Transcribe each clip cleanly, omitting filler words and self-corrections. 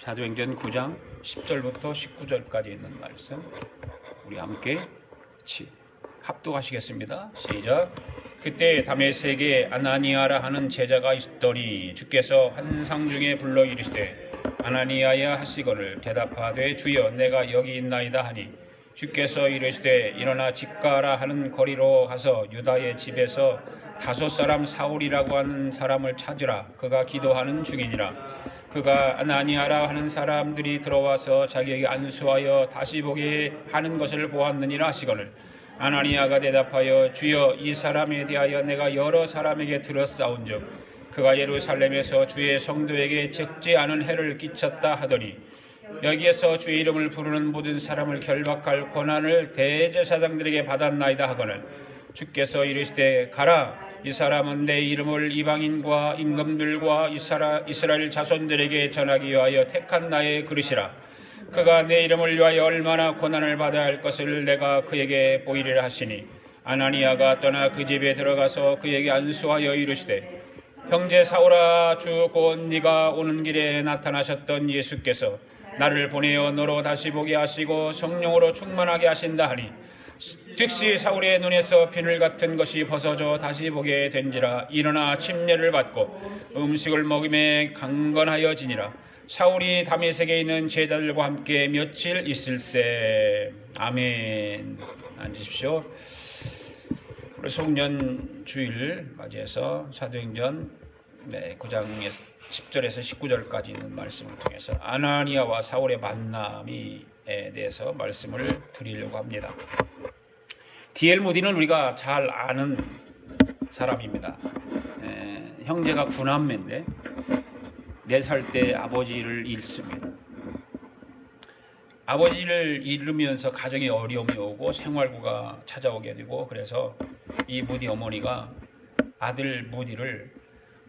사도행전 9장 10절부터 19절까지 있는 말씀 우리 함께 합독하시겠습니다. 시작. 그때 다메섹에 아나니아라 하는 제자가 있더니 주께서 환상 중에 불러 이르시되 아나니아야 하시거늘 대답하되 주여 내가 여기 있나이다 하니 주께서 이르시되 일어나 집가라 하는 거리로 가서 유다의 집에서 5 사람 사울이라고 하는 사람을 찾으라. 그가 기도하는 중이니라. 그가 아나니아라 하는 사람들이 들어와서 자기에게 안수하여 다시 보게 하는 것을 보았느니라 하시거늘 아나니아가 대답하여 주여 이 사람에 대하여 내가 여러 사람에게 들었사온즉 그가 예루살렘에서 주의 성도에게 적지 않은 해를 끼쳤다 하더니 여기에서 주의 이름을 부르는 모든 사람을 결박할 권한을 대제사장들에게 받았나이다 하거늘 주께서 이르시되 가라. 이 사람은 내 이름을 이방인과 임금들과 이스라엘 자손들에게 전하기 위하여 택한 나의 그릇이라. 그가 내 이름을 위하여 얼마나 고난을 받아야 할 것을 내가 그에게 보이리라 하시니 아나니아가 떠나 그 집에 들어가서 그에게 안수하여 이르시되 형제 사울아 주 곧 네가 오는 길에 나타나셨던 예수께서 나를 보내어 너로 다시 보게 하시고 성령으로 충만하게 하신다 하니 즉시 사울의 눈에서 비늘 같은 것이 벗어져 다시 보게 된지라. 일어나 침례를 받고 음식을 먹음에 강건하여지니라. 사울이 다메섹에 있는 제자들과 함께 며칠 있을세. 아멘. 앉으십시오. 우리 송년 주일 맞이해서 사도행전 9장 10절에서 19절까지 있는 말씀을 통해서 아나니아와 사울의 만남에 대해서 말씀을 드리려고 합니다. D.L. 무디는 우리가 잘 아는 사람입니다. 형제가 9남매인데 4살 때 아버지를 잃습니다. 아버지를 잃으면서 가정에 어려움이 오고 생활고가 찾아오게 되고 그래서 이 무디 어머니가 아들 무디를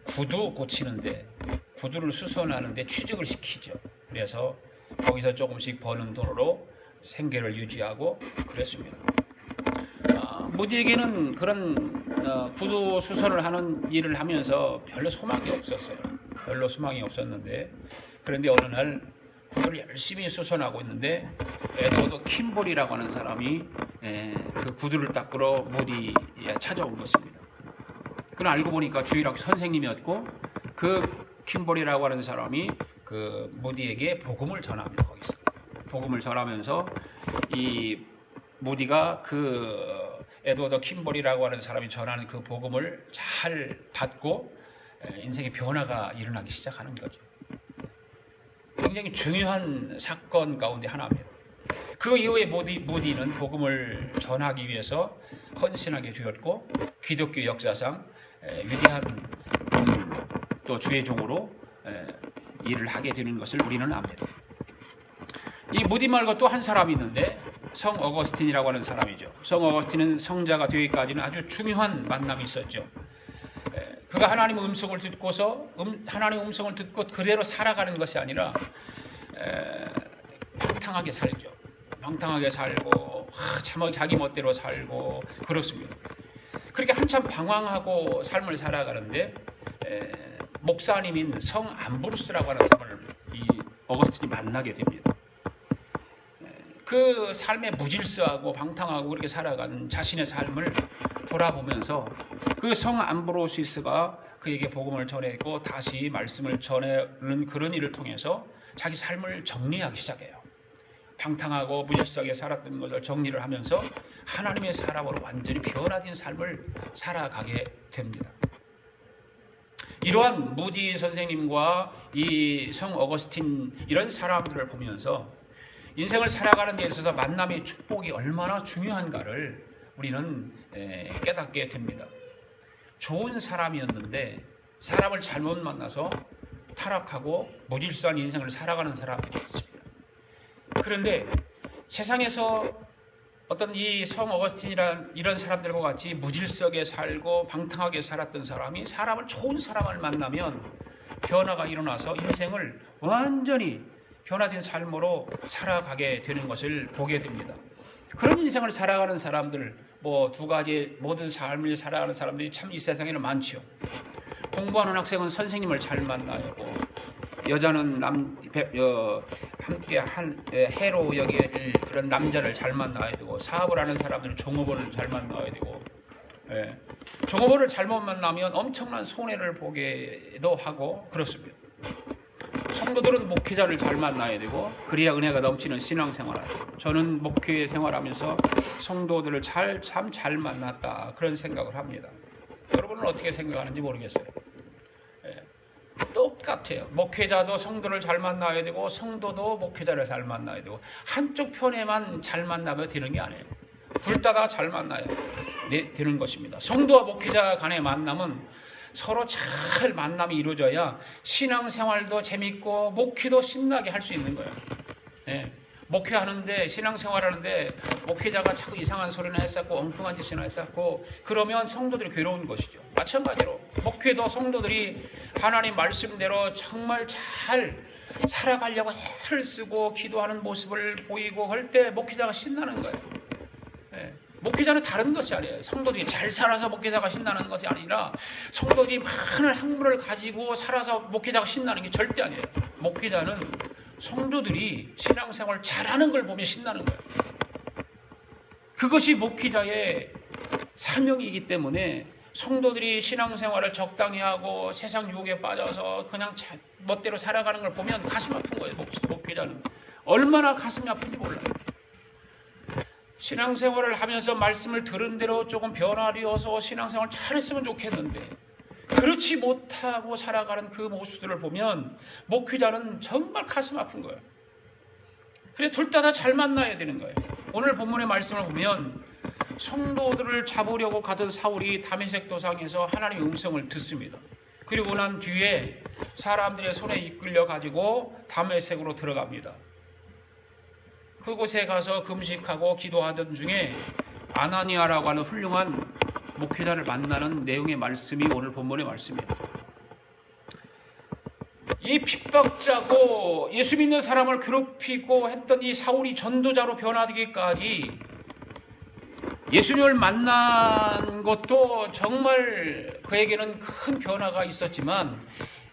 구두 고치는데 구두를 수선하는데 취직을 시키죠. 그래서 거기서 조금씩 버는 돈으로 생계를 유지하고 그랬습니다. 무디에게는 그런 구두 수선을 하는 일을 하면서 별로 소망이 없었어요. 별로 소망이 없었는데 그런데 어느 날 구두를 열심히 수선하고 있는데 에드워드 킴볼이라고 하는 사람이 그 구두를 닦으러 무디에 찾아온 것입니다. 그건 알고 보니까 주일학교 선생님이었고 그 킴볼이라고 하는 사람이 그 무디에게 복음을 전합니다. 거기서 복음을 전하면서 이 무디가 그 에드워드 킴볼이라고 하는 사람이 전하는 그 복음을 잘 받고 인생의 변화가 일어나기 시작하는 거죠. 굉장히 중요한 사건 가운데 하나입니다. 그 이후에 무디는 복음을 전하기 위해서 헌신하게 되었고 기독교 역사상 위대한 인물로 또 주의 종으로 일을 하게 되는 것을 우리는 압니다. 이 무디 말고 또 한 사람이 있는데 성 어거스틴이라고 하는 사람이죠. 성 어거스틴은 성자가 되기까지는 아주 중요한 만남이 있었죠. 그가 하나님의 음성을 듣고서 하나님의 음성을 듣고 그대로 살아가는 것이 아니라 방탕하게 살죠. 방탕하게 살고 참 자기 멋대로 살고 그렇습니다. 그렇게 한참 방황하고 삶을 살아가는데 목사님인 성 암브루스라고 하는 사람을 이 어거스틴이 만나게 됩니다. 그 삶에 무질서하고 방탕하고 그렇게 살아가는 자신의 삶을 돌아보면서 그 성 암브로시스가 그에게 복음을 전했고 다시 말씀을 전하는 그런 일을 통해서 자기 삶을 정리하기 시작해요. 방탕하고 무질서하게 살았던 것을 정리를 하면서 하나님의 사람으로 완전히 변화된 삶을 살아가게 됩니다. 이러한 무디 선생님과 이 성 어거스틴 이런 사람들을 보면서 인생을 살아가는 데 있어서 만남의 축복이 얼마나 중요한가를 우리는 깨닫게 됩니다. 좋은 사람이었는데 사람을 잘못 만나서 타락하고 무질서한 인생을 살아가는 사람들이 있습니다. 그런데 세상에서 어떤 이 성 어거스틴이란 이런 사람들과 같이 무질서하게 살고 방탕하게 살았던 사람이 좋은 사람을 만나면 변화가 일어나서 인생을 완전히 변화된 삶으로 살아가게 되는 것을 보게 됩니다. 그런 인생을 살아가는 사람들, 두 가지 모든 삶을 살아가는 사람들이 참 이 세상에는 많죠. 공부하는 학생은 선생님을 잘 만나야 하고, 여자는 함께 해로 여길 그런 남자를 잘 만나야 되고, 사업을 하는 사람들은 종업원을 잘 만나야 되고, 종업원을 잘못 만나면 엄청난 손해를 보게도 하고 그렇습니다. 성도들은 목회자를 잘 만나야 되고, 그래야 은혜가 넘치는 신앙생활을 하죠. 저는 목회 생활하면서 성도들을 참 잘 만났다, 그런 생각을 합니다. 여러분은 어떻게 생각하는지 모르겠어요. 똑같아요. 목회자도 성도를 잘 만나야 되고, 성도도 목회자를 잘 만나야 되고, 한쪽 편에만 잘 만나면 되는 게 아니에요. 둘 다 잘 만나야 되는 것입니다. 성도와 목회자 간의 만남은 서로 잘 만남이 이루어져야 신앙생활도 재밌고 목회도 신나게 할 수 있는 거예요. 목회하는데, 신앙생활하는데 목회자가 자꾸 이상한 소리나 했었고 엉뚱한 짓이나 했었고 그러면 성도들이 괴로운 것이죠. 마찬가지로 목회도 성도들이 하나님 말씀대로 정말 잘 살아가려고 애를 쓰고 기도하는 모습을 보이고 할 때 목회자가 신나는 거예요. 목회자는 다른 것이 아니에요. 성도들이 잘 살아서 목회자가 신나는 것이 아니라, 성도들이 많은 학문을 가지고 살아서 목회자가 신나는 게 절대 아니에요. 목회자는 성도들이 신앙생활 잘하는 걸 보면 신나는 거예요. 그것이 목회자의 사명이기 때문에 성도들이 신앙생활을 적당히 하고 세상 유혹에 빠져서 그냥 멋대로 살아가는 걸 보면 가슴 아픈 거예요. 목회자는 얼마나 가슴이 아픈지 몰라요. 신앙생활을 하면서 말씀을 들은 대로 조금 변화되어서 신앙생활 잘했으면 좋겠는데 그렇지 못하고 살아가는 그 모습들을 보면 목회자는 정말 가슴 아픈 거예요. 그래, 둘 다 잘 만나야 되는 거예요. 오늘 본문의 말씀을 보면 성도들을 잡으려고 가던 사울이 다메섹 도상에서 하나님의 음성을 듣습니다. 그리고 난 뒤에 사람들의 손에 이끌려 가지고 다메섹으로 들어갑니다. 그곳에 가서 금식하고 기도하던 중에 아나니아라고 하는 훌륭한 목회자를 만나는 내용의 말씀이 오늘 본문의 말씀이에요. 이 핍박자고 예수 믿는 사람을 괴롭히고 했던 이 사울이 전도자로 변화되기까지 예수님을 만난 것도 정말 그에게는 큰 변화가 있었지만,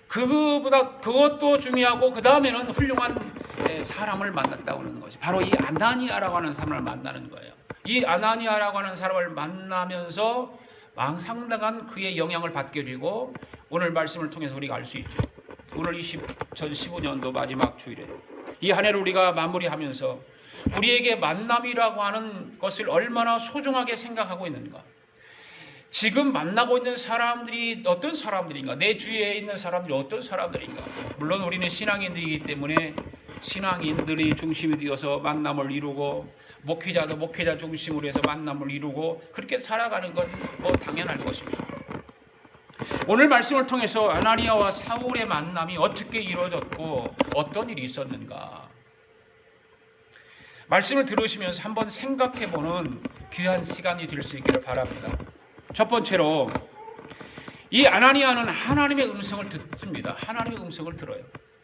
그것도 중요하고 그 다음에는 훌륭한 사람을 만났다고 하는 것이 바로 이 아나니아라고 하는 사람을 만나는 거예요. 이 아나니아라고 하는 사람을 만나면서 상당한 그의 영향을 받게 되고, 오늘 말씀을 통해서 우리가 알 수 있죠. 오늘 2015년도 마지막 주일에 이 한 해를 우리가 마무리하면서 우리에게 만남이라고 하는 것을 얼마나 소중하게 생각하고 있는가, 지금 만나고 있는 사람들이 어떤 사람들인가, 내 주위에 있는 사람들이 어떤 사람들인가. 물론 우리는 신앙인들이기 때문에 신앙인들이 중심이 되어서 만남을 이루고, 목회자도 목회자 중심으로 해서 만남을 이루고, 그렇게 살아가는 건 뭐 당연할 것입니다. 오늘 말씀을 통해서 아나니아와 사울의 만남이 어떻게 이루어졌고 어떤 일이 있었는가, 말씀을 들으시면서 한번 생각해보는 귀한 시간이 될 수 있기를 바랍니다. 첫 번째로 이 아나니아는 하나님의 음성을 듣습니다. 하나님의 음성을 들어요.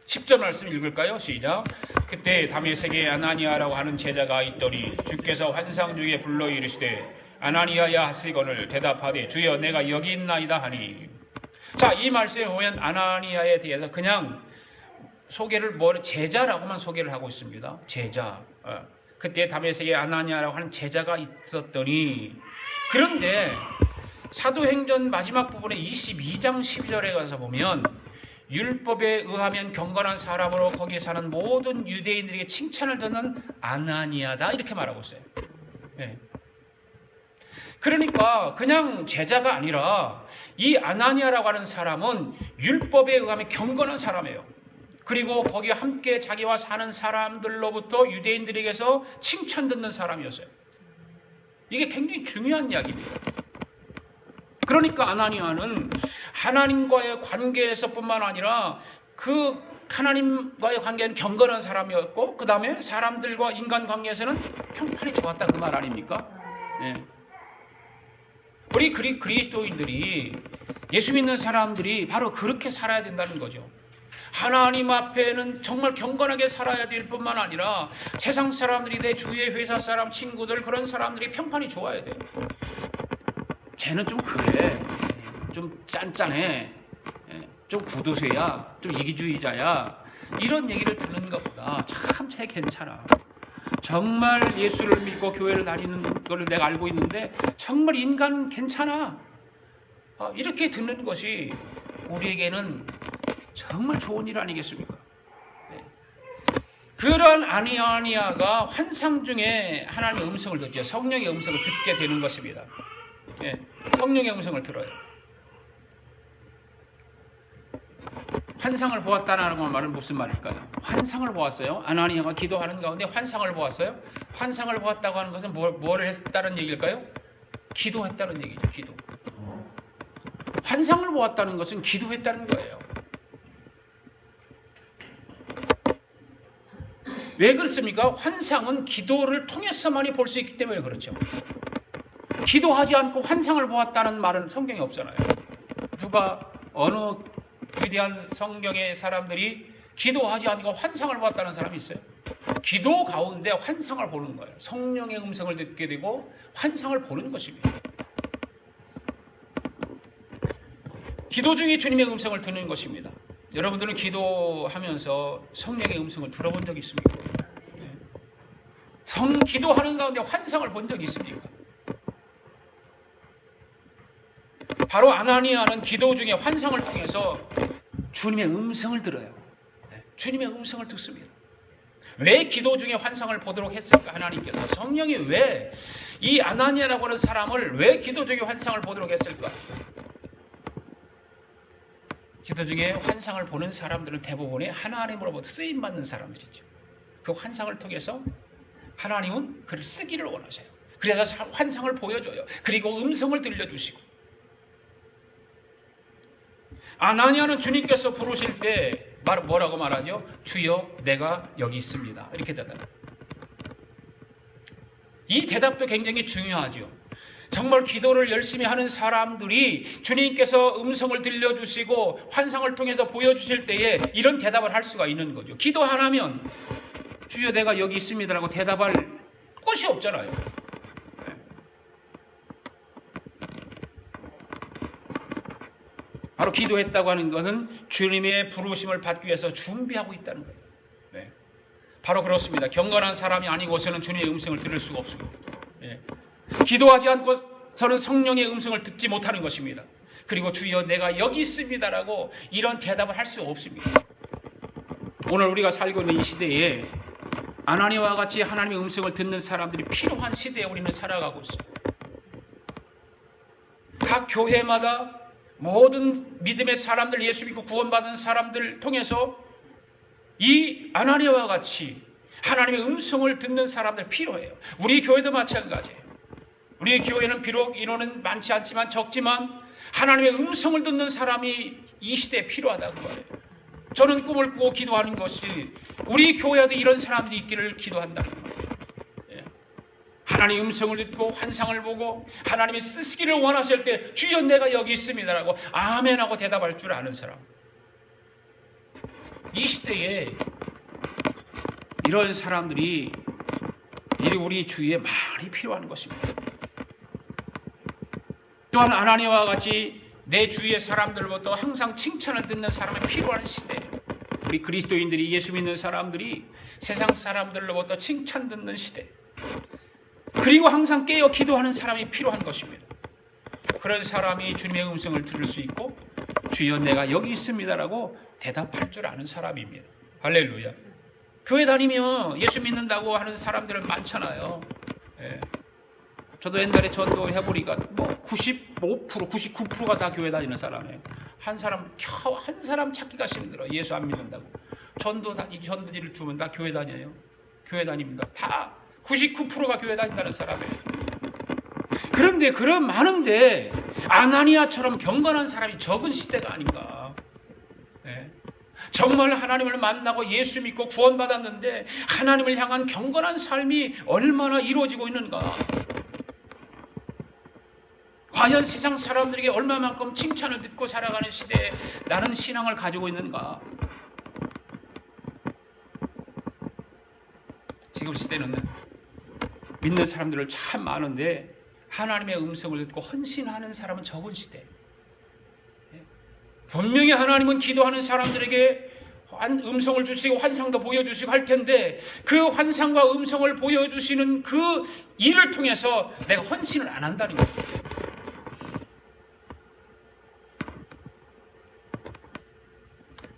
10절 말씀 읽을까요? 시작. 그때 다메섹에 아나니아라고 하는 제자가 있더니 주께서 환상 중에 불러 이르시되 아나니아야 하시거늘 대답하되 주여 내가 여기 있나이다 하니. 자, 이 말씀에 보면 아나니아에 대해서 그냥 소개를 제자라고만 소개를 하고 있습니다. 제자. 그때 다메섹에 아나니아라고 하는 제자가 있었더니, 그런데 사도행전 마지막 부분에 22장 12절에 가서 보면 율법에 의하면 경건한 사람으로 거기 사는 모든 유대인들에게 칭찬을 듣는 아나니아다, 이렇게 말하고 있어요. 그러니까 그냥 제자가 아니라 이 아나니아라고 하는 사람은 율법에 의하면 경건한 사람이에요. 그리고 거기 함께 자기와 사는 사람들로부터 유대인들에게서 칭찬 듣는 사람이었어요. 이게 굉장히 중요한 이야기입니다. 그러니까 아나니아는 하나님과의 관계에서뿐만 아니라 그 하나님과의 관계는 경건한 사람이었고, 그 다음에 사람들과 인간 관계에서는 평판이 좋았다, 그 말 아닙니까? 우리 그리스도인들이, 예수 믿는 사람들이 바로 그렇게 살아야 된다는 거죠. 하나님 앞에는 정말 경건하게 살아야 될 뿐만 아니라 세상 사람들이, 내 주위의 회사 사람, 친구들, 그런 사람들이 평판이 좋아야 돼요. 쟤는 좀 그래, 좀 짠짠해, 좀 구도세야, 좀 이기주의자야, 이런 얘기를 듣는 것보다 참 쟤 괜찮아, 정말 예수를 믿고 교회를 다니는 걸 내가 알고 있는데 정말 인간 괜찮아, 이렇게 듣는 것이 우리에게는 정말 좋은 일 아니겠습니까? 네. 그런 아나니아가 환상 중에 하나님의 음성을 듣죠. 성령의 음성을 듣게 되는 것입니다. 네. 성령의 음성을 들어요. 환상을 보았다는 말은 무슨 말일까요? 환상을 보았어요. 아나니아가 기도하는 가운데 환상을 보았어요. 환상을 보았다고 하는 것은 뭐를 했다는 얘기일까요? 기도했다는 얘기죠. 기도. 환상을 보았다는 것은 기도했다는 거예요. 왜 그렇습니까? 환상은 기도를 통해서만이 볼 수 있기 때문에 그렇죠. 기도하지 않고 환상을 보았다는 말은 성경에 없잖아요. 누가 어느 위대한 성경의 사람들이 기도하지 않고 환상을 보았다는 사람이 있어요? 기도 가운데 환상을 보는 거예요. 성령의 음성을 듣게 되고 환상을 보는 것입니다. 기도 중에 주님의 음성을 듣는 것입니다. 여러분들은 기도하면서 성령의 음성을 들어본 적이 있습니까? 기도하는 가운데 환상을 본 적이 있습니까? 바로 아나니아는 기도 중에 환상을 통해서 주님의 음성을 들어요. 주님의 음성을 듣습니다. 왜 기도 중에 환상을 보도록 했을까? 하나님께서 성령이 왜 이 아나니아라고 하는 사람을 왜 기도 중에 환상을 보도록 했을까? 기도 중에 환상을 보는 사람들은 대부분이 하나님으로부터 쓰임받는 사람들이죠. 그 환상을 통해서 하나님은 그를 쓰기를 원하세요. 그래서 환상을 보여줘요. 그리고 음성을 들려주시고. 아나니아는 주님께서 부르실 때 뭐라고 말하죠? 주여 내가 여기 있습니다. 이렇게 대답해요. 이 대답도 굉장히 중요하죠. 정말 기도를 열심히 하는 사람들이 주님께서 음성을 들려주시고 환상을 통해서 보여주실 때에 이런 대답을 할 수가 있는 거죠. 기도 안 하면 주여 내가 여기 있습니다라고 대답할 곳이 없잖아요. 바로 기도했다고 하는 것은 주님의 부르심을 받기 위해서 준비하고 있다는 거예요. 네. 바로 그렇습니다. 경건한 사람이 아니고서는 주님의 음성을 들을 수가 없습니다. 네. 기도하지 않고서는 성령의 음성을 듣지 못하는 것입니다. 그리고 주여 내가 여기 있습니다라고 이런 대답을 할 수 없습니다. 오늘 우리가 살고 있는 이 시대에 아나니아와 같이 하나님의 음성을 듣는 사람들이 필요한 시대에 우리는 살아가고 있습니다. 각 교회마다 모든 믿음의 사람들, 예수 믿고 구원받은 사람들 통해서 이 아나니아와 같이 하나님의 음성을 듣는 사람들 필요해요. 우리 교회도 마찬가지예요. 우리 교회는 비록 인원은 많지 않지만 적지만 하나님의 음성을 듣는 사람이 이 시대에 필요하다고 말해요. 저는 꿈을 꾸고 기도하는 것이 우리 교회에도 이런 사람들이 있기를 기도한다는 거예요. 하나님의 음성을 듣고 환상을 보고 하나님이 쓰시기를 원하실 때 주여 내가 여기 있습니다라고 아멘하고 대답할 줄 아는 사람. 이 시대에 이런 사람들이 우리 주위에 많이 필요한 것입니다. 또한 아나니아와 같이 내 주위의 사람들로부터 항상 칭찬을 듣는 사람이 필요한 시대예요. 우리 그리스도인들이 예수 믿는 사람들이 세상 사람들로부터 칭찬 듣는 시대. 그리고 항상 깨어 기도하는 사람이 필요한 것입니다. 그런 사람이 주님의 음성을 들을 수 있고 주여 내가 여기 있습니다라고 대답할 줄 아는 사람입니다. 할렐루야. 교회 다니면 예수 믿는다고 하는 사람들은 많잖아요. 예. 저도 옛날에 전도해보니까 95%, 99%가 다 교회 다니는 사람이에요. 한 사람 찾기가 힘들어. 예수 안 믿는다고. 전도지를 주면 다 교회 다녀요. 교회 다닙니다. 다 99%가 교회 다닌다는 사람이에요. 그런데 그런 많은데 아나니아처럼 경건한 사람이 적은 시대가 아닌가. 네. 정말 하나님을 만나고 예수 믿고 구원받았는데 하나님을 향한 경건한 삶이 얼마나 이루어지고 있는가. 과연 세상 사람들에게 얼마만큼 칭찬을 듣고 살아가는 시대에 나는 신앙을 가지고 있는가. 지금 시대는 믿는 사람들은 참 많은데 하나님의 음성을 듣고 헌신하는 사람은 적은 시대. 분명히 하나님은 기도하는 사람들에게 음성을 주시고 환상도 보여주시고 할 텐데 그 환상과 음성을 보여주시는 그 일을 통해서 내가 헌신을 안 한다는 거죠.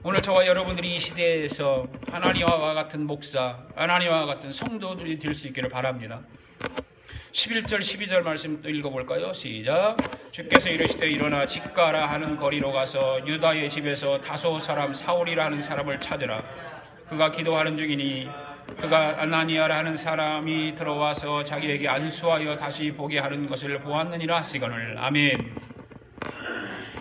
오늘 저와 여러분들이 이 시대에서 하나님과 같은 목사, 하나님과 같은 성도들이 될 수 있기를 바랍니다. 11절 12절 말씀 또 읽어볼까요? 시작. 주께서 이르시되 일어나 직가라 하는 거리로 가서 유다의 집에서 다소 사람 사울이라 하는 사람을 찾으라. 그가 기도하는 중이니 그가 아나니아라 하는 사람이 들어와서 자기에게 안수하여 다시 보게 하는 것을 보았느니라 하시거늘. 아멘.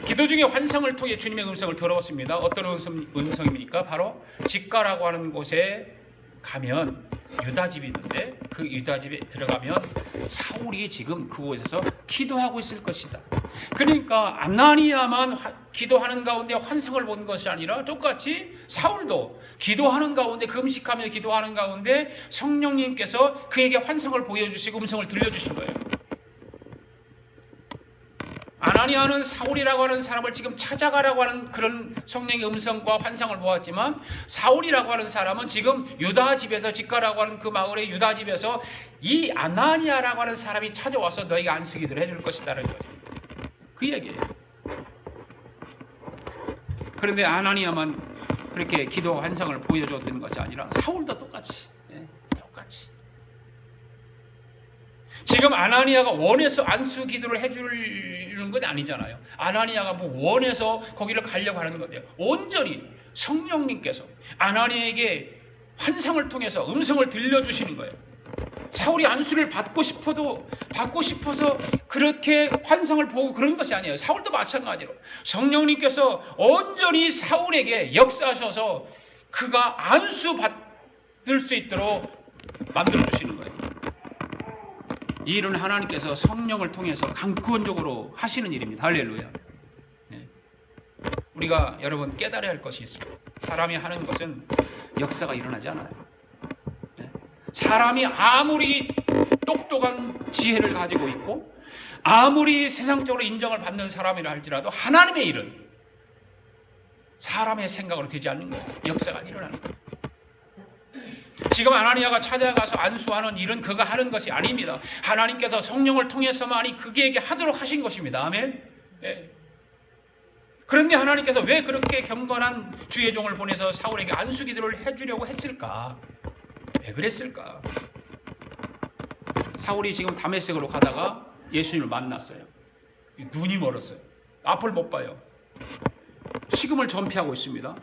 기도 중에 환상을 통해 주님의 음성을 들어봤습니다. 어떤 음성입니까? 바로 직가라고 하는 곳에 가면 유다집이 있는데 그 유다집에 들어가면 사울이 지금 그곳에서 기도하고 있을 것이다. 그러니까 아나니아만 기도하는 가운데 환상을 본 것이 아니라 똑같이 사울도 기도하는 가운데 금식하며 기도하는 가운데 성령님께서 그에게 환상을 보여주시고 음성을 들려주신 거예요. 아나니아는 사울이라고 하는 사람을 지금 찾아가라고 하는 그런 성령의 음성과 환상을 보았지만 사울이라고 하는 사람은 지금 유다 집에서 직가라고 하는 그 마을의 유다 집에서 이 아나니아라고 하는 사람이 찾아와서 너희에게 안수기도를 해줄 것이다라는 거죠. 그 얘기예요. 그런데 아나니아만 그렇게 기도 환상을 보여줬던 것이 아니라 사울도 똑같이 똑같이 지금 아나니아가 원해서 안수 기도를 해주는 건 아니잖아요. 아나니아가 뭐 원해서 거기를 가려고 하는 거예요. 온전히 성령님께서 아나니아에게 환상을 통해서 음성을 들려주시는 거예요. 사울이 안수를 받고 싶어서 그렇게 환상을 보고 그런 것이 아니에요. 사울도 마찬가지로 성령님께서 온전히 사울에게 역사하셔서 그가 안수 받을 수 있도록 만들어주시는 거예요. 이 일은 하나님께서 성령을 통해서 강권적으로 하시는 일입니다. 할렐루야. 네. 우리가 여러분 깨달아야 할 것이 있습니다. 사람이 하는 것은 역사가 일어나지 않아요. 네. 사람이 아무리 똑똑한 지혜를 가지고 있고 아무리 세상적으로 인정을 받는 사람이라 할지라도 하나님의 일은 사람의 생각으로 되지 않는 거예요. 역사가 일어나는 거예요. 지금 아나니아가 찾아가서 안수하는 일은 그가 하는 것이 아닙니다. 하나님께서 성령을 통해서만이 그에게 하도록 하신 것입니다. 아멘. 네. 그런데 하나님께서 왜 그렇게 경건한 주의 종을 보내서 사울에게 안수 기도를 해주려고 했을까? 왜 그랬을까? 사울이 지금 다메섹으로 가다가 예수님을 만났어요. 눈이 멀었어요. 앞을 못 봐요. 식음을 전폐하고 있습니다.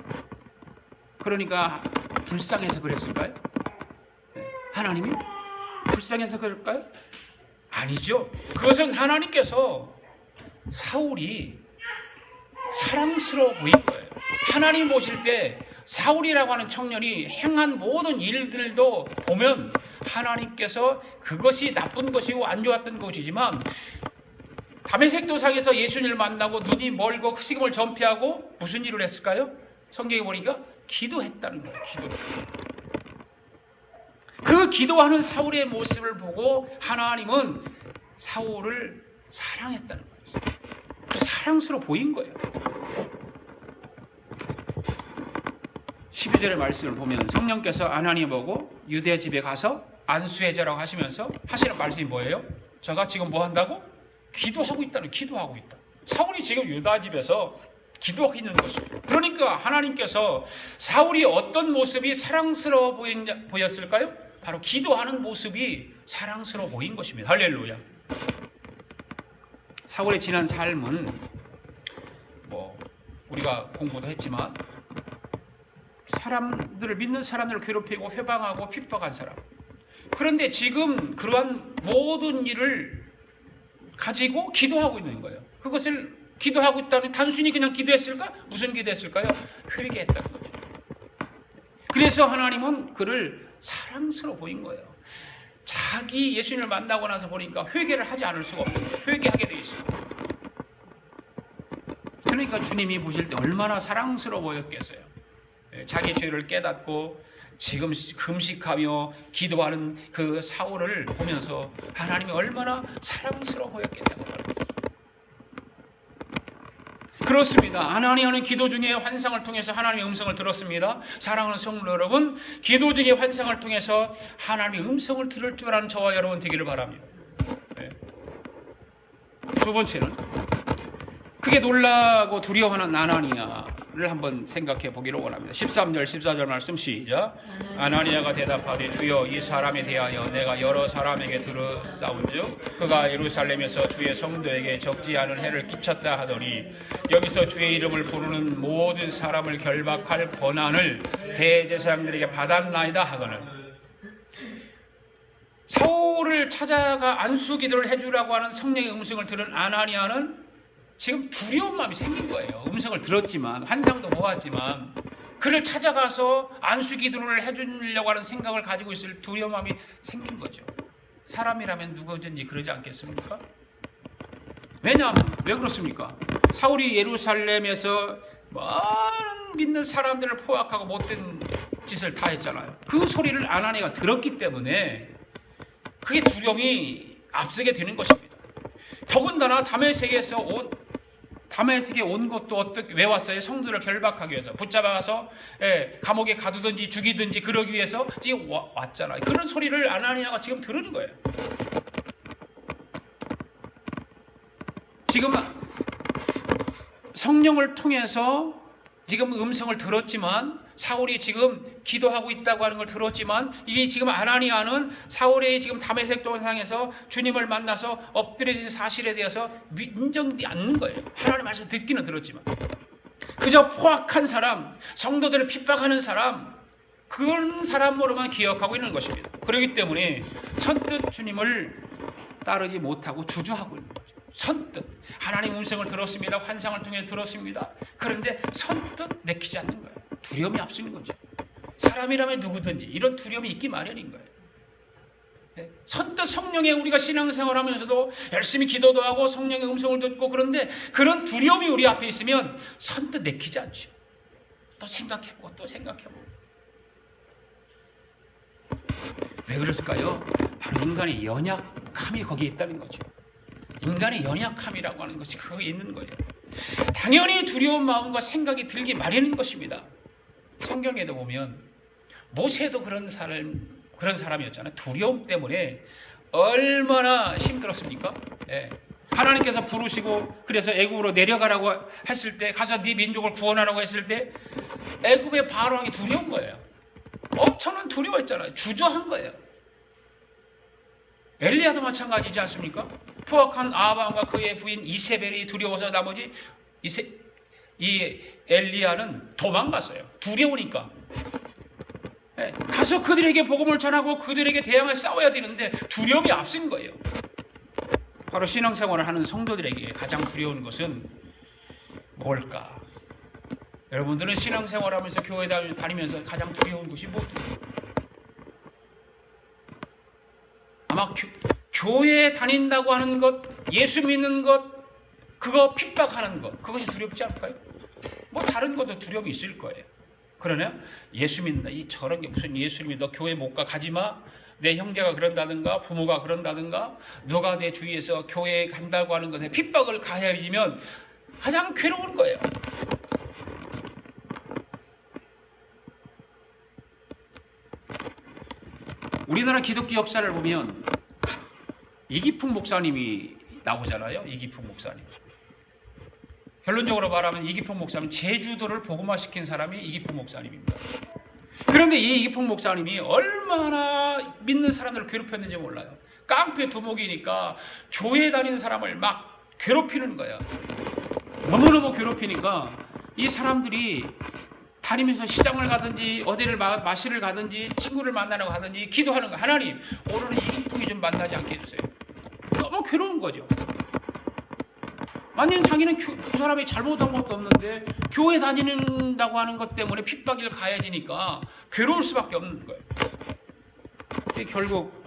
그러니까 불쌍해서 그랬을까요? 하나님이 불쌍해서 그럴까요? 아니죠. 그것은 하나님께서 사울이 사랑스러워 보인 거예요. 하나님 보실 때 사울이라고 하는 청년이 행한 모든 일들도 보면 하나님께서 그것이 나쁜 것이고 안 좋았던 것이지만 다메섹 도상에서 예수님을 만나고 눈이 멀고 식음을 전폐하고 무슨 일을 했을까요? 성경에 보니까 기도했다는 거예요. 그 기도하는 사울의 모습을 보고 하나님은 사울을 사랑했다는 거예요. 그 사랑스러워 보인 거예요. 12절의 말씀을 보면 성령께서 아나니아 보고 유대 집에 가서 안수해자라고 하시면서 하시는 말씀이 뭐예요? 저가 지금 뭐 한다고? 기도하고 있다는, 기도하고 있다. 사울이 지금 유다 집에서 기도하고 있는 것이에요. 그러니까 하나님께서 사울이 어떤 모습이 사랑스러워 보였을까요? 바로 기도하는 모습이 사랑스러워 보인 것입니다. 할렐루야. 사울의 지난 삶은 뭐 우리가 공부도 했지만 사람들을 믿는 사람들을 괴롭히고 회방하고 핍박한 사람. 그런데 지금 그러한 모든 일을 가지고 기도하고 있는 거예요. 그것을 기도하고 있다면 단순히 그냥 기도했을까? 무슨 기도했을까요? 회개했다는 거죠. 그래서 하나님은 그를 사랑스러워 보인 거예요. 자기 예수님을 만나고 나서 보니까 회개를 하지 않을 수가 없는 거예요. 회개하게 돼 있어요. 그러니까 주님이 보실 때 얼마나 사랑스러워 보였겠어요. 자기 죄를 깨닫고 지금 금식하며 기도하는 그 사울을 보면서 하나님이 얼마나 사랑스러워 보였겠다고 말합니다. 그렇습니다. 아나니아는 기도 중에 환상을 통해서 하나님의 음성을 들었습니다. 사랑하는 성도 여러분, 기도 중에 환상을 통해서 하나님의 음성을 들을 줄 아는 저와 여러분 되기를 바랍니다. 네. 두 번째는 크게 놀라고 두려워하는 아나니아를 한번 생각해 보기를 원합니다. 13절 14절 말씀 시작. 아나니아가 대답하되 주여 이 사람에 대하여 내가 여러 사람에게 들었사온즉 그가 예루살렘에서 주의 성도에게 적지 않은 해를 끼쳤다 하더니 여기서 주의 이름을 부르는 모든 사람을 결박할 권한을 대제사장들에게 받았나이다 하거늘. 사울을 찾아가 안수기도를 해주라고 하는 성령의 음성을 들은 아나니아는 지금 두려운 마음이 생긴 거예요. 음성을 들었지만, 환상도 보았지만, 그를 찾아가서 안수기도를 해주려고 하는 생각을 가지고 있을 두려운 마음이 생긴 거죠. 사람이라면 누구든지 그러지 않겠습니까? 왜냐하면 왜 그렇습니까? 사울이 예루살렘에서 많은 믿는 사람들을 포악하고 못된 짓을 다 했잖아요. 그 소리를 아나니아가 들었기 때문에 그게 두려움이 앞서게 되는 것입니다. 더군다나 다메섹에 온 것도 어떻게 왜 왔어요? 성도를 결박하기 위해서, 붙잡아서 감옥에 가두든지 죽이든지 그러기 위해서 지금 왔잖아요. 그런 소리를 아나니아가 지금 들은 거예요. 지금 성령을 통해서 지금 음성을 들었지만, 사울이 지금 기도하고 있다고 하는 걸 들었지만, 이게 지금 아나니아는 사울의 지금 다메섹 동상에서 주님을 만나서 엎드려진 사실에 대해서 인정되지 않는 거예요. 하나님의 말씀 듣기는 들었지만 그저 포악한 사람, 성도들을 핍박하는 사람, 그런 사람으로만 기억하고 있는 것입니다. 그렇기 때문에 선뜻 주님을 따르지 못하고 주저하고 있는 거죠. 선뜻 하나님 음성을 들었습니다. 환상을 통해 들었습니다. 그런데 선뜻 내키지 않는 거예요. 두려움이 앞서는 거죠. 사람이라면 누구든지 이런 두려움이 있기 마련인 거예요. 네? 선뜻 성령에 우리가 신앙생활 하면서도 열심히 기도도 하고 성령의 음성을 듣고, 그런데 그런 두려움이 우리 앞에 있으면 선뜻 내키지 않죠. 또 생각해보고 또 생각해보고. 왜 그랬을까요? 바로 인간의 연약함이 거기에 있다는 거죠. 인간의 연약함이라고 하는 것이 거기에 있는 거예요. 당연히 두려운 마음과 생각이 들기 마련인 것입니다. 성경에도 보면 모세도 그런 사람이었잖아요. 두려움 때문에 얼마나 힘들었습니까? 네. 하나님께서 부르시고 그래서 애굽으로 내려가라고 했을 때, 가서 네 민족을 구원하라고 했을 때 애굽의 바로왕이 두려운 거예요. 엄청난 두려워했잖아요. 주저한 거예요. 엘리야도 마찬가지지 않습니까? 포악한 아합과 그의 부인 이세벨이 두려워서 나머지 이 엘리야는 도망갔어요. 두려우니까. 가서 그들에게 복음을 전하고 그들에게 대항해 싸워야 되는데 두려움이 앞선 거예요. 바로 신앙생활을 하는 성도들에게 가장 두려운 것은 뭘까? 여러분들은 신앙생활을 하면서 교회 다니면서 가장 두려운 것이 무엇이에요? 아마 교회에 다닌다고 하는 것, 예수 믿는 것, 그거 핍박하는 것, 그것이 두렵지 않을까요? 뭐 다른 것도 두려움이 있을 거예요. 그러나 예수 믿는다, 이 저런 게 무슨 예수 믿, 너 교회 못 가, 가지마. 내 형제가 그런다든가 부모가 그런다든가 누가 내 주위에서 교회에 간다고 하는 것에 핍박을 가해지면 가장 괴로운 거예요. 우리나라 기독교 역사를 보면 이기풍 목사님이 나오잖아요. 이기풍 목사님. 결론적으로 말하면 이기풍 목사님, 제주도를 복음화시킨 사람이 이기풍 목사님입니다. 그런데 이 이기풍 목사님이 얼마나 믿는 사람들을 괴롭혔는지 몰라요. 깡패 두목이니까 교회 다니는 사람을 막 괴롭히는 거야. 너무너무 괴롭히니까 이 사람들이 다니면서 시장을 가든지 어디를 마시를 가든지 친구를 만나러 가든지 기도하는 거야. 하나님, 오늘은 이기풍이 좀 만나지 않게 해주세요. 너무 괴로운 거죠. 만약 자기는 그 사람이 잘못한 것도 없는데 교회 다니는다고 하는 것 때문에 핍박이 가해지니까 괴로울 수밖에 없는 거예요. 결국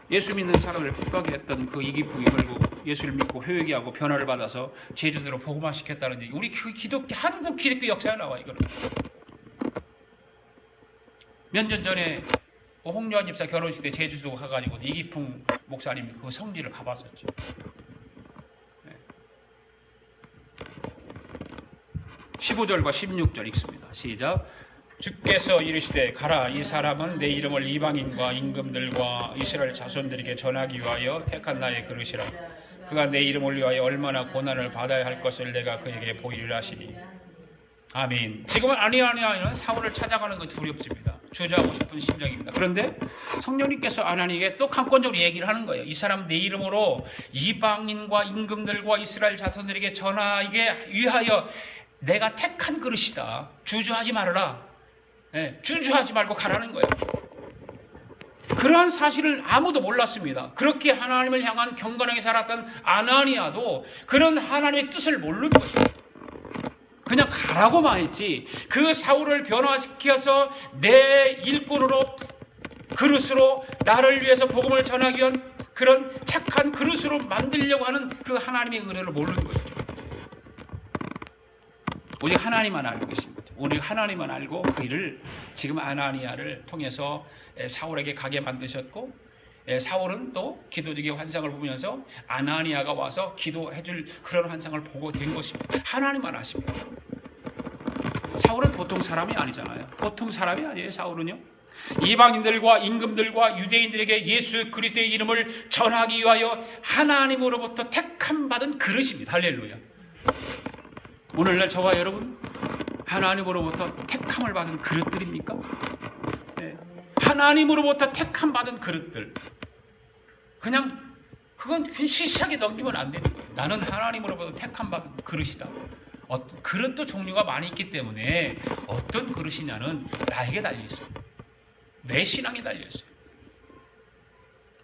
예수 믿는 사람을 핍박했던 그 이기풍이 결국 예수를 믿고 회개하고 변화를 받아서 제주도로 복음화시켰다는 우리 한국 기독교 역사에 나와. 이거는 몇 년 전에 홍요한 집사 결혼식 때 제주도 가가지고 이기풍 목사님 그 성지를 가봤었죠. 15절과 16절 읽습니다. 시작. 주께서 이르시되 가라, 이 사람은 내 이름을 이방인과 임금들과 이스라엘 자손들에게 전하기 위하여 택한 나의 그릇이라. 그가 내 이름을 위하여 얼마나 고난을 받아야 할 것을 내가 그에게 보이리라 하시니. 아멘. 지금은 아나니아는 사울을 찾아가는 건 두렵습니다. 주저하고 싶은 심정입니다. 그런데 성령님께서 아나니에게 또 강권적으로 얘기를 하는 거예요. 이 사람 내 이름으로 이방인과 임금들과 이스라엘 자손들에게 전하게 위하여 내가 택한 그릇이다. 주저하지 말아라. 네, 주저하지 말고 가라는 거예요. 그러한 사실을 아무도 몰랐습니다. 그렇게 하나님을 향한 경건하게 살았던 아나니아도 그런 하나님의 뜻을 모르는 것입니다. 그냥 가라고만 했지, 그 사울을 변화시켜서 내 일꾼으로, 그릇으로 나를 위해서 복음을 전하기 위한 그런 착한 그릇으로 만들려고 하는 그 하나님의 은혜를 모르는 것이죠. 오직 하나님만 알고 계십니다. 오늘 하나님만 알고 그 일을 지금 아나니아를 통해서 사울에게 가게 만드셨고, 사울은 또 기도적인 환상을 보면서 아나니아가 와서 기도해 줄 그런 환상을 보고 된 것입니다. 하나님만 아십니다. 사울은 보통 사람이 아니잖아요. 보통 사람이 아니에요. 사울은요, 이방인들과 임금들과 유대인들에게 예수 그리스도의 이름을 전하기 위하여 하나님으로부터 택함 받은 그릇입니다. 할렐루야. 오늘날 저와 여러분 하나님으로부터 택함을 받은 그릇들입니까? 네. 하나님으로부터 택함 받은 그릇들, 그냥 그건 시시하게 넘기면 안 되는 거예요. 나는 하나님으로부터 택함 받은 그릇이다. 어떤 그릇도 종류가 많이 있기 때문에 어떤 그릇이냐는 나에게 달려있어요. 내 신앙에 달려있어요.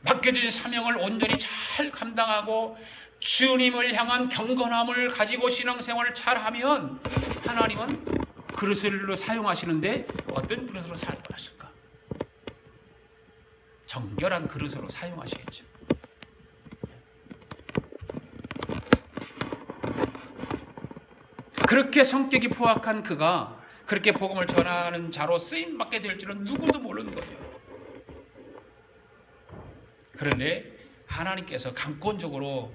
맡겨진 사명을 온전히 잘 감당하고 주님을 향한 경건함을 가지고 신앙생활을 잘하면 하나님은 그릇으로 사용하시는데 어떤 그릇으로 사용하실까? 정결한 그릇으로 사용하시겠죠. 그렇게 성격이 포악한 그가 그렇게 복음을 전하는 자로 쓰임받게 될 줄은 누구도 모르는 거죠. 그런데 하나님께서 강권적으로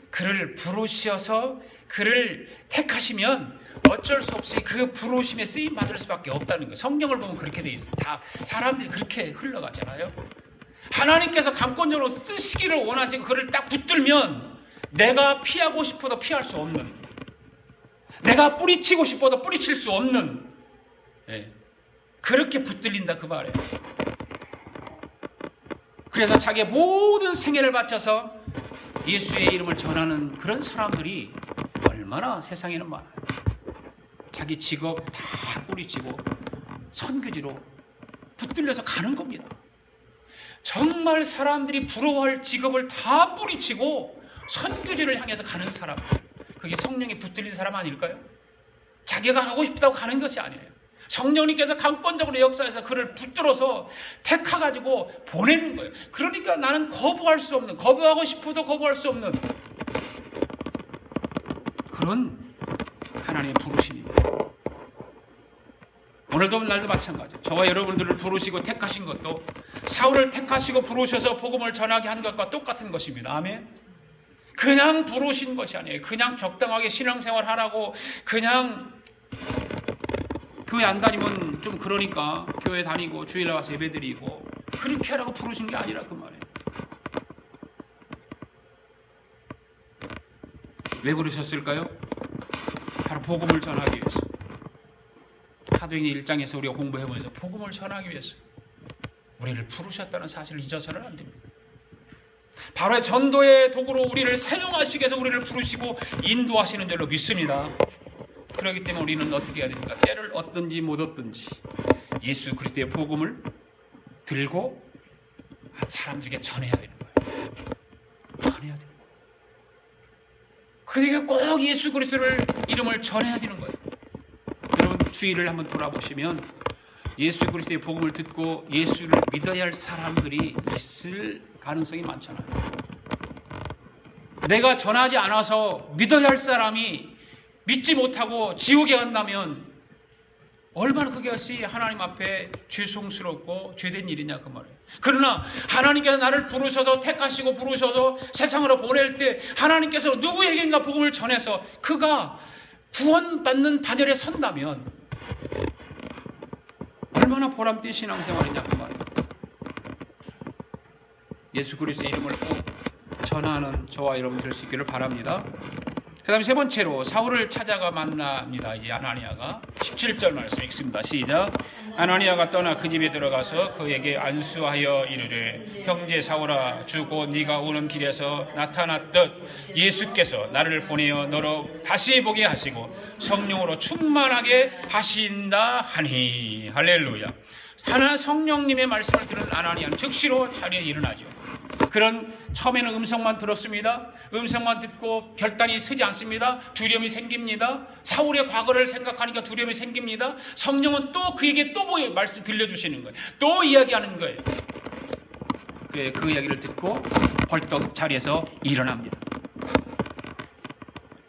그를 부르셔서 그를 택하시면 어쩔 수 없이 그 부르심에 쓰임 받을 수밖에 없다는 거예요. 성경을 보면 그렇게 돼 있어요. 다 사람들이 그렇게 흘러가잖아요. 하나님께서 강권적으로 쓰시기를 원하시고 그를 딱 붙들면 내가 피하고 싶어도 피할 수 없는, 내가 뿌리치고 싶어도 뿌리칠 수 없는, 그렇게 붙들린다 그 말이에요. 그래서 자기의 모든 생애를 바쳐서 예수의 이름을 전하는 그런 사람들이 얼마나 세상에는 많아요. 자기 직업 다 뿌리치고 선교지로 붙들려서 가는 겁니다. 정말 사람들이 부러워할 직업을 다 뿌리치고 선교지를 향해서 가는 사람, 그게 성령에 붙들린 사람 아닐까요? 자기가 가고 싶다고 가는 것이 아니에요. 성령님께서 강권적으로 역사해서 그를 붙들어서 택해가지고 보내는 거예요. 그러니까 나는 거부할 수 없는, 거부하고 싶어도 거부할 수 없는 그런 하나님의 부르심입니다. 오늘도 날도 마찬가지예요. 저와 여러분들을 부르시고 택하신 것도 사울을 택하시고 부르셔서 복음을 전하게 한 것과 똑같은 것입니다. 아멘. 그냥 부르신 것이 아니에요. 그냥 적당하게 신앙생활 하라고, 그냥 교회 안 다니면 좀 그러니까 교회 다니고 주일날 와서 예배드리고 그렇게 하라고 부르신 게 아니라 그 말이에요. 왜 부르셨을까요? 바로 복음을 전하기 위해서. 사도행전 1장에서 우리가 공부해보면서 복음을 전하기 위해서 우리를 부르셨다는 사실을 잊어서는 안 됩니다. 바로 전도의 도구로 우리를 사용하시기 위해서 우리를 부르시고 인도하시는 줄로 믿습니다. 그렇기 때문에 우리는 어떻게 해야 됩니까? 때를 얻든지 못 얻든지 예수 그리스도의 복음을 들고 사람들에게 전해야 되는 거예요. 전해야 돼요. 그러니까 꼭 예수 그리스도를 이름을 전해야 되는 거예요. 여러분 주위를 한번 돌아보시면 예수 그리스도의 복음을 듣고 예수를 믿어야 할 사람들이 있을 가능성이 많잖아요. 내가 전하지 않아서 믿어야 할 사람이 믿지 못하고 지옥에 간다면 얼마나 그것이 하나님 앞에 죄송스럽고 죄된 일이냐 그 말이에요. 그러나 하나님께서 나를 부르셔서 택하시고 부르셔서 세상으로 보낼 때 하나님께서 누구에게인가 복음을 전해서 그가 구원받는 반열에 선다면 얼마나 보람된 신앙생활이냐 그 말이에요. 예수 그리스도의 이름을 꼭 전하는 저와 여러분 될 수 있기를 바랍니다. 그 다음에 세 번째로 사울을 찾아가 만납니다. 이제 아나니아가 17절 말씀 읽습니다. 시작. 아나니아가 떠나 그 집에 들어가서 그에게 안수하여 이르되 형제 사울아 주고 네가 오는 길에서 나타났듯 예수께서 나를 보내어 너로 다시 보게 하시고 성령으로 충만하게 하신다 하니. 할렐루야. 하나 성령님의 말씀을 들은 아나니아는 즉시로 자리에 일어나죠. 그런 처음에는 음성만 들었습니다. 음성만 듣고 결단이 서지 않습니다. 두려움이 생깁니다. 사울의 과거를 생각하니까 두려움이 생깁니다. 성령은 또 그에게 또 말씀 들려주시는 거예요. 또 이야기하는 거예요. 그 이야기를 듣고 벌떡 자리에서 일어납니다.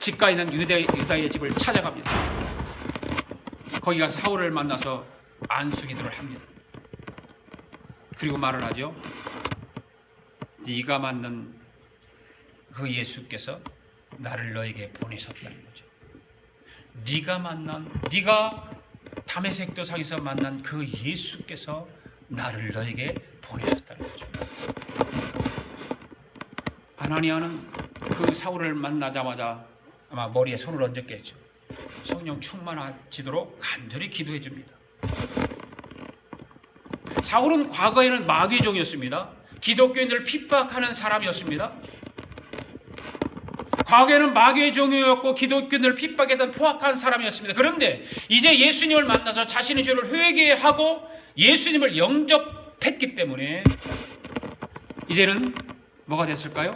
집가에 있는 유다의 집을 찾아갑니다. 거기 가서 사울을 만나서 안수기도를 합니다. 그리고 말을 하죠. 네가 만난 그 예수께서 나를 너에게 보내셨다는 거죠. 네가 다메섹 도상에서 만난 그 예수께서 나를 너에게 보내셨다는 거죠. 아나니아는 그 사울을 만나자마자 아마 머리에 손을 얹었겠죠. 성령 충만하시도록 간절히 기도해 줍니다. 사울은 과거에는 마귀종이었습니다. 기독교인들을 핍박하는 사람이었습니다. 과거에는 마귀의 종이었고 기독교인들을 핍박했던 포악한 사람이었습니다. 그런데 이제 예수님을 만나서 자신의 죄를 회개하고 예수님을 영접했기 때문에 이제는 뭐가 됐을까요?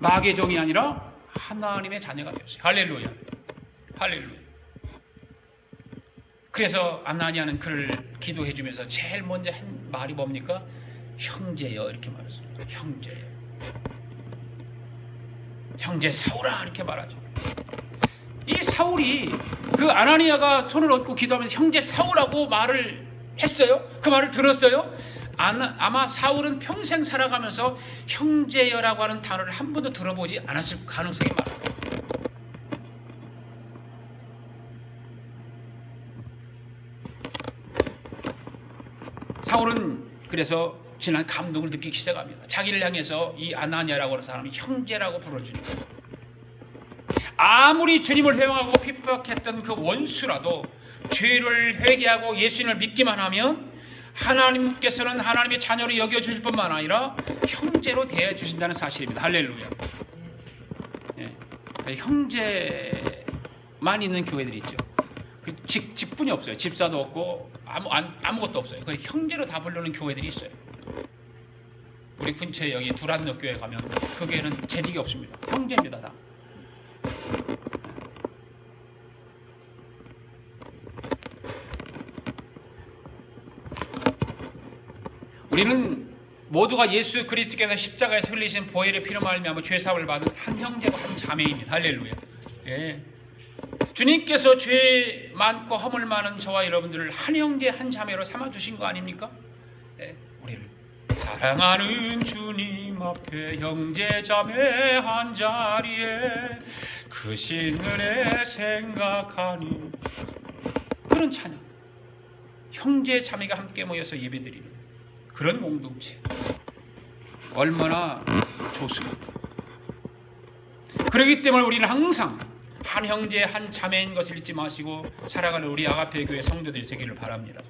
마귀의 종이 아니라 하나님의 자녀가 되었어요. 할렐루야. 할렐루야. 그래서 아나니아는 그를 기도해 주면서 제일 먼저 한 말이 뭡니까? 형제여 이렇게 말했습니다. 형제여. 형제 사울아 이렇게 말하죠. 이 사울이 그 아나니아가 손을 얹고 기도하면서 형제 사울하고 말을 했어요? 그 말을 들었어요? 아마 사울은 평생 살아가면서 형제여라고 하는 단어를 한 번도 들어보지 않았을 가능성이 많아요. 사울은 그래서 지난 감동을 느끼기 시작합니다. 자기를 향해서 이 아나니아라고 하는 사람이 형제라고 불러주니까 아무리 주님을 회방하고 핍박했던 그 원수라도 죄를 회개하고 예수님을 믿기만 하면 하나님께서는 하나님의 자녀로 여겨주실 뿐만 아니라 형제로 대해주신다는 사실입니다. 할렐루야. 네. 형제만 있는 교회들이 있죠. 직분이 없어요. 집사도 없고 아무것도 없어요. 거의 형제로 다 부르는 교회들이 있어요. 우리 근처에 여기 두란노 교회 가면 그 교회는 재직이 없습니다. 형제입니다. 다. 우리는 모두가 예수 그리스도께서 십자가에서 흘리신 보혈의 피로 말미암아 죄 사함을 받은 한 형제고 한 자매입니다. 할렐루야. 예. 주님께서 죄 많고 허물 많은 저와 여러분들을 한 형제 한 자매로 삼아 주신 거 아닙니까? 예. 우리를 사랑하는 주님 앞에 형제 자매 한 자리에 크신 은혜 생각하니 그런 찬양. 형제 자매가 함께 모여서 예배드리는 그런 공동체 얼마나 좋습니까? 그렇기 때문에 우리는 항상 한 형제 한 자매인 것을 잊지 마시고 살아가는 우리 아가페 교회 성도들이 되기를 바랍니다.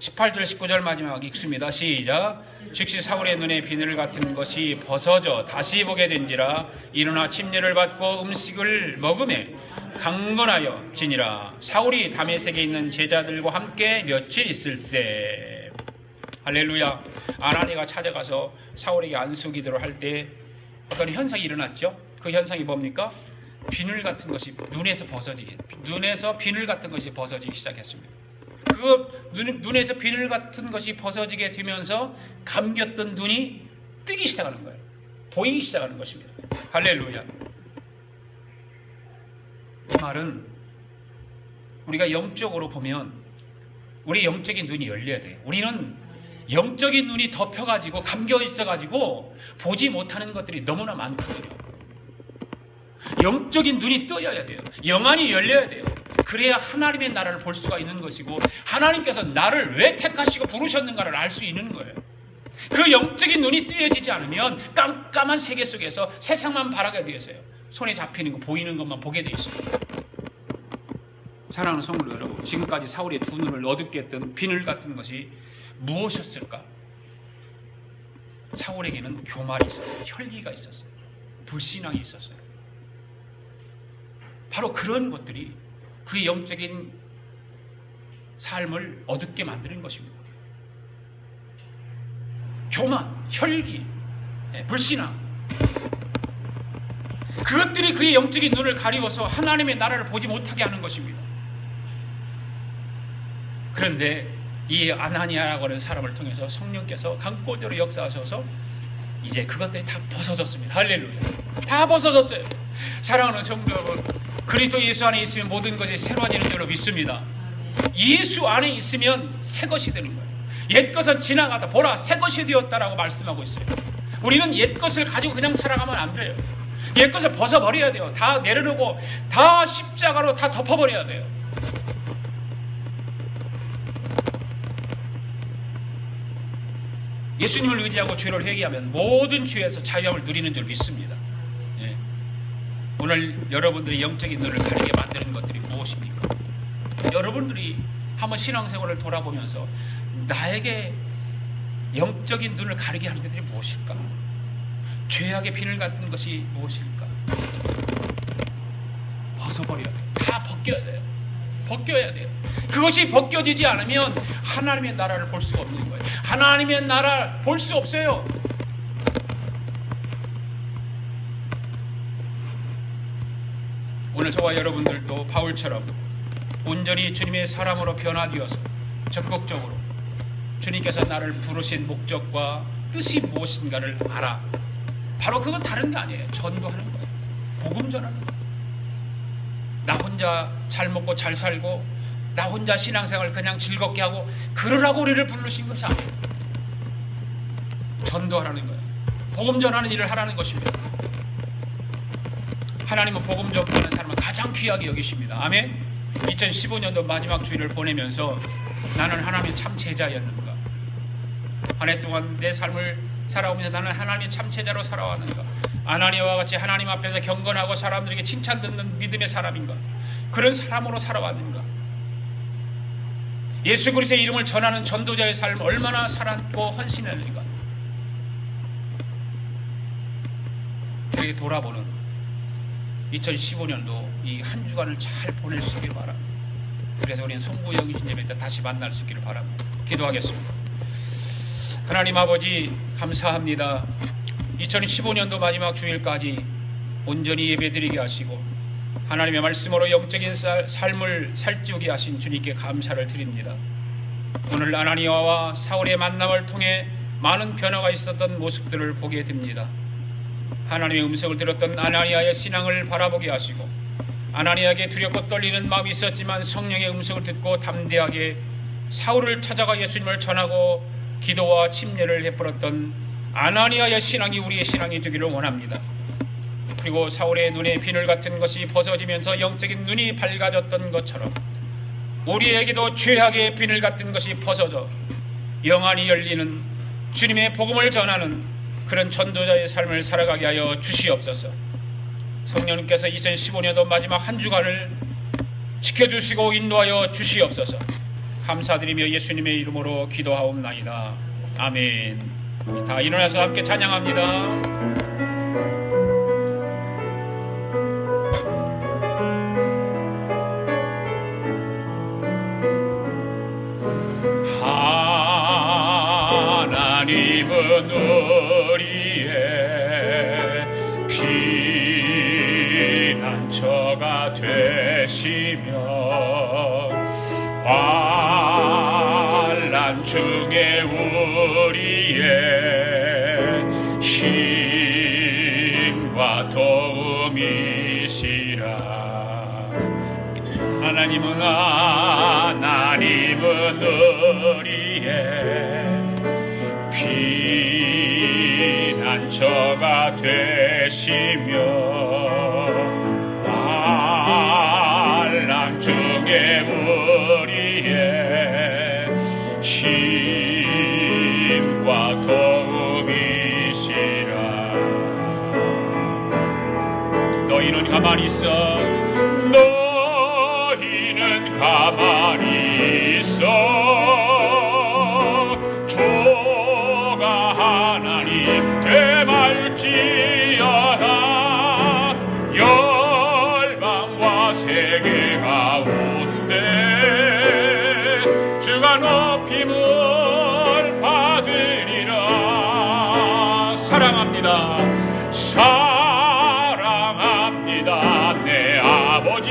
18절 19절 마지막 읽습니다. 시작. 즉시 사울의 눈에 비늘 같은 것이 벗어져 다시 보게 된지라 일어나 침례를 받고 음식을 먹음에 강건하여 지니라. 사울이 다메섹에 있는 제자들과 함께 며칠 있을세. 할렐루야. 아나니아가 찾아가서 사울에게 안수 기도를 할 때 어떤 현상이 일어났죠. 그 현상이 뭡니까? 비늘 같은 것이 눈에서 비늘 같은 것이 벗어지기 시작했습니다. 그 눈에서 비늘 같은 것이 벗어지게 되면서 감겼던 눈이 뜨기 시작하는 거예요. 보이기 시작하는 것입니다. 할렐루야. 이 말은 우리가 영적으로 보면 우리 영적인 눈이 열려야 돼요. 우리는 영적인 눈이 덮여가지고 감겨 있어가지고 보지 못하는 것들이 너무나 많거든요. 영적인 눈이 떠야 돼요. 영안이 열려야 돼요. 그래야 하나님의 나라를 볼 수가 있는 것이고 하나님께서 나를 왜 택하시고 부르셨는가를 알 수 있는 거예요. 그 영적인 눈이 뜨여지지 않으면 깜깜한 세계 속에서 세상만 바라게 되어 있어요. 손에 잡히는 거 보이는 것만 보게 되어 있어요. 사랑하는 성도 여러분, 지금까지 사울의 두 눈을 어둡게 했던 비늘 같은 것이 무엇이었을까? 사울에게는 교만이 있었어요. 혈기가 있었어요. 불신앙이 있었어요. 바로 그런 것들이 그의 영적인 삶을 어둡게 만드는 것입니다. 교만, 혈기, 불신앙, 그것들이 그의 영적인 눈을 가리워서 하나님의 나라를 보지 못하게 하는 것입니다. 그런데 이 아나니아라고 하는 사람을 통해서 성령께서 강권대로 역사하셔서 이제 그것들이 다 벗어졌습니다. 할렐루야. 다 벗어졌어요. 사랑하는 성도 여러분, 그리스도 예수 안에 있으면 모든 것이 새로워지는 줄로 믿습니다. 예수 안에 있으면 새 것이 되는 거예요. 옛것은 지나가다 보라 새 것이 되었다라고 말씀하고 있어요. 우리는 옛것을 가지고 그냥 살아가면 안 돼요. 옛것을 벗어버려야 돼요. 다 내려놓고 다 십자가로 다 덮어버려야 돼요. 예수님을 의지하고 죄를 회개하면 모든 죄에서 자유함을 누리는 줄 믿습니다. 예. 오늘 여러분들의 영적인 눈을 가리게 만드는 것들이 무엇입니까? 여러분들이 한번 신앙생활을 돌아보면서 나에게 영적인 눈을 가리게 하는 것들이 무엇일까? 죄악의 비늘 같은 것이 무엇일까? 벗어버려야 돼요. 다 벗겨야 돼요. 벗겨야 돼요. 그것이 벗겨지지 않으면 하나님의 나라를 볼 수가 없는 거예요. 하나님의 나라 볼 수 없어요. 오늘 저와 여러분들도 바울처럼 온전히 주님의 사람으로 변화되어서 적극적으로 주님께서 나를 부르신 목적과 뜻이 무엇인가를 알아. 바로 그건 다른 게 아니에요. 전도하는 거예요. 복음 전하는 거예요. 나 혼자 잘 먹고 잘 살고 나 혼자 신앙생활 그냥 즐겁게 하고 그러라고 우리를 부르신 것이 아니에요. 전도하라는 거예요. 복음 전하는 일을 하라는 것입니다. 하나님은 복음 전하는 사람을 가장 귀하게 여기십니다. 아멘. 2015년도 마지막 주일을 보내면서 나는 하나님의 참 제자였는가? 한 해 동안 내 삶을 살아오면서 나는 하나님의 참 제자로 살아왔는가? 아나니아와 같이 하나님 앞에서 경건하고 사람들에게 칭찬 듣는 믿음의 사람인가? 그런 사람으로 살아왔는가? 예수 그리스도의 이름을 전하는 전도자의 삶 얼마나 살았고 헌신했는가? 그렇게 돌아보는 2015년도 이 한 주간을 잘 보낼 수 있기를 바랍니다. 그래서 우리는 송구영신 예배 때 다시 만날 수 있기를 바랍니다. 기도하겠습니다. 하나님 아버지 감사합니다. 2015년도 마지막 주일까지 온전히 예배드리게 하시고 하나님의 말씀으로 영적인 삶을 살찌우게 하신 주님께 감사를 드립니다. 오늘 아나니아와 사울의 만남을 통해 많은 변화가 있었던 모습들을 보게 됩니다. 하나님의 음성을 들었던 아나니아의 신앙을 바라보게 하시고 아나니아에게 두렵고 떨리는 마음이 있었지만 성령의 음성을 듣고 담대하게 사울을 찾아가 예수님을 전하고 기도와 침례를 베풀었던 아나니아의 신앙이 우리의 신앙이 되기를 원합니다. 그리고 사울의 눈에 비늘 같은 것이 벗어지면서 영적인 눈이 밝아졌던 것처럼 우리에게도 죄악의 비늘 같은 것이 벗어져 영안이 열리는 주님의 복음을 전하는 그런 전도자의 삶을 살아가게 하여 주시옵소서. 성령님께서 2015년도 마지막 한 주간을 지켜주시고 인도하여 주시옵소서. 감사드리며 예수님의 이름으로 기도하옵나이다. 아멘. 다 일어나서 함께 찬양합니다. 하나님은 우리의 피난처가 되시며 환난 중에 우리의 힘과 도움이시라. 하나님은 우리의 피난처가 되시며 힘과 도움이시라. 너희는 가만히 있어. 너희는 가만히 있어. 주가 하나님 되말지어다. 열방과 세계 가운데 주가 높임을 받으리라. 사랑합니다. 사랑합니다. 내 아버지.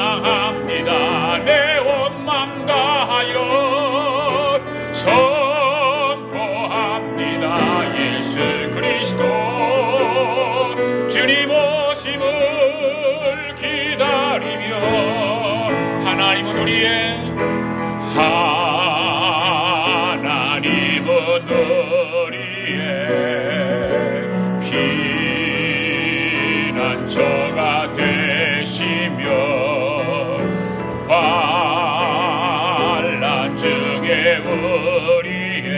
찬양합니다. 내 온 맘 다하여 선포합니다. 예수 그리스도 주님 오심을 기다리며 하나님은 우리의 피난처가 되시며 환난 중에 우리의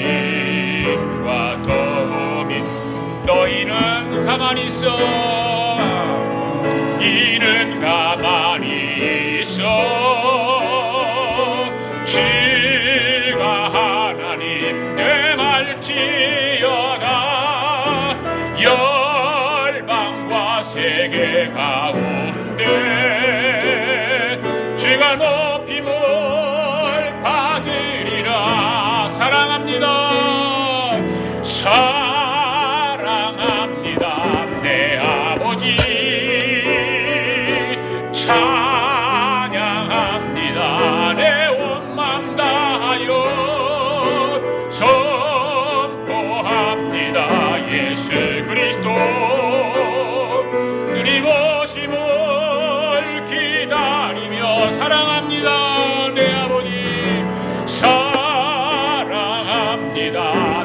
힘과 도움이. 너희는 가만히 있어. 이는 가만히 있어. 주가 하나님 되말지어다. 열방과 세계 가운데 주가 높임을 받으리라. 사랑합니다. 사랑합니다. 내 아버지. 찬양합니다. 내 온 맘 다하여 선포합니다. 예수 그리스도 주님 오심을 기다리며 사랑합니다. 내 아버지. 사랑합니다.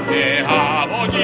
내 아버지.